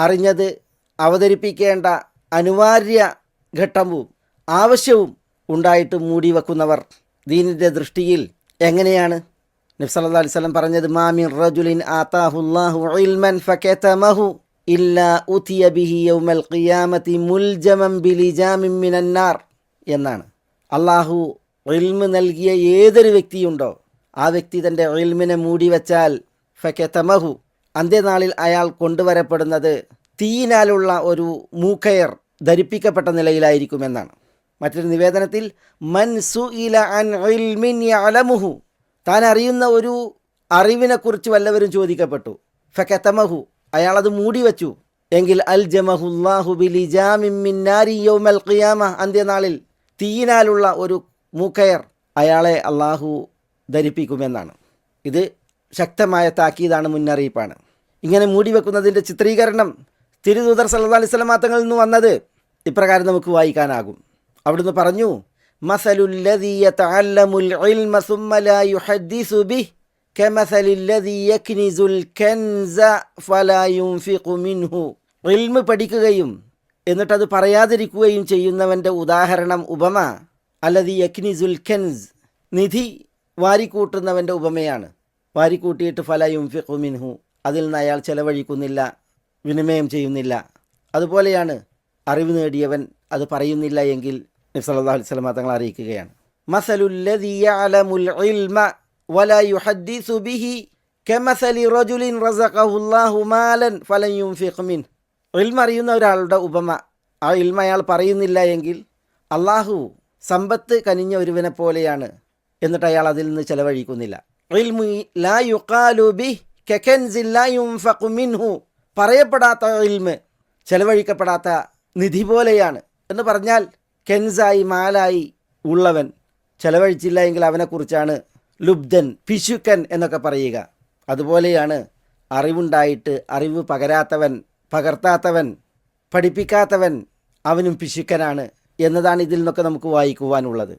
അറിഞ്ഞത് അവതരിപ്പിക്കേണ്ട അനിവാര്യ ഘട്ടവും ആവശ്യവും ഉണ്ടായിട്ട് മൂടി വെക്കുന്നവർ ദീനിൻ്റെ ദൃഷ്ടിയിൽ എങ്ങനെയാണ്? നബി സല്ലല്ലാഹു അലൈഹി വസല്ലം പറഞ്ഞത്, മാ മിൻ റജുലിൻ ആതാഹുല്ലാഹു ഇൽമൻ ഫകതമഹു ഇല്ലാ ഉതിയ ബിഹി യൗമൽ ഖിയാമത്തി മുൽജമൻ ബിലിജാമിൻ മിനന്നാർ എന്നാണ്. അള്ളാഹു ഇൽമ് നൽകിയ ഏതൊരു വ്യക്തിയുണ്ടോ ആ വ്യക്തി തൻ്റെ ഇൽമിനെ മൂടി വച്ചാൽ ഫകതമഹു അന്ത്യനാളിൽ അയാൾ കൊണ്ടുവരപ്പെടുന്നത് തീയിനാലുള്ള ഒരു മൂക്കയർ ധരിപ്പിക്കപ്പെട്ട നിലയിലായിരിക്കുമെന്നാണ്. മറ്റൊരു നിവേദനത്തിൽ മൻ സുഇല അൻ ഇൽമിൻ യഅലമുഹു, താൻ അറിയുന്ന ഒരു അറിവിനെക്കുറിച്ച് വല്ലവരും ചോദിക്കപ്പെട്ടു, ഫകതമഹു അയാളത് മൂടി വച്ചു എങ്കിൽ അൽജമഹുല്ലാഹു ബിലിജാമിൻ മിൻ നാരി യൗമൽ ഖിയാമ, അന്ത്യനാളിൽ തീയിനാലുള്ള ഒരു മൂക്കയർ അയാളെ അള്ളാഹു ധരിപ്പിക്കുമെന്നാണ്. ഇത് ശക്തമായ താക്കീതാണ്, മുന്നറിയിപ്പാണ്. ഇങ്ങനെ മൂടി വെക്കുന്നതിൻ്റെ ചിത്രീകരണം തിരുദൂതർ സല്ലല്ലാഹു അലൈഹി വസല്ലം തങ്ങളിൽ നിന്ന് വന്നത് ഇപ്രകാരം നമുക്ക് വായിക്കാനാകും. അവിടുന്ന് പറഞ്ഞു, മസലുല്ലദീ യതഅല്ലമുൽ ഇൽമ സുമ്മ ലാ യുഹദ്ദിസു ബിഹി കമസലില്ലദീ യക്നിസുൽ കൻസ ഫലാ യുൻഫിഖു മിൻഹു. ഇൽമ് പഠിക്കുകയും എന്നിട്ടത് പറയാതിരിക്കുകയും ചെയ്യുന്നവൻ്റെ ഉദാഹരണം, ഉപമ അല്ലദീ യക്നിസുൽ കൻസ്, നിധി വാരിക്കൂട്ടുന്നവൻ്റെ ഉപമയാണ്. വാരിക്കൂട്ടിയിട്ട് ഫലാ യുൻഫിഖു മിൻഹു, അതിൽ നിന്ന് അയാൾ ചെലവഴിക്കുന്നില്ല, വിനിമയം ചെയ്യുന്നില്ല. അതുപോലെയാണ് അറിവ് നേടിയവൻ അത് പറയുന്നില്ല എങ്കിൽ നബി സല്ലല്ലാഹു അലൈഹി വസല്ലം തങ്ങൾ അറിയിക്കുകയാണ്, മസലുല്ലദീ യഅലമുൽ ഇൽമ വലാ യുഹദ്ദിസു ബിഹി കമസലി റജുലിൻ റസഖഹുല്ലാഹു മാലൻ ഫലൻ യുൻഫിഖ് മിൻഹു. ഇൽമ അറിയുന്ന ഒരാളുടെ ഉപമ, ആ ഇൽമ അയാൾ പറയുന്നില്ല എങ്കിൽ അള്ളാഹു സമ്പത്ത് കനിഞ്ഞ ഒരുവനെ പോലെയാണ്, എന്നിട്ട് അയാൾ അതിൽ നിന്ന് ചെലവഴിക്കുന്നില്ല. ഇൽമു ലാ യുഖാലു ബിഹി കകൻസിൻ ലാ യുൻഫഖു മിൻഹു, പറയപ്പെടാത്ത ഇൽമ് ചെലവഴിക്കപ്പെടാത്ത നിധി പോലെയാണ് എന്ന് പറഞ്ഞാൽ, കെൻസായി മാലായി ഉള്ളവൻ ചെലവഴിച്ചില്ല എങ്കിൽ അവനെക്കുറിച്ചാണ് ലുബ്ധൻ, പിശുക്കൻ എന്നൊക്കെ പറയുക. അതുപോലെയാണ് അറിവുണ്ടായിട്ട് അറിവ് പകരാത്തവൻ, പകർത്താത്തവൻ, പഠിപ്പിക്കാത്തവൻ, അവനും പിശുക്കനാണ് എന്നതാണ് ഇതിൽ നിന്നൊക്കെ നമുക്ക് വായിക്കുവാനുള്ളത്.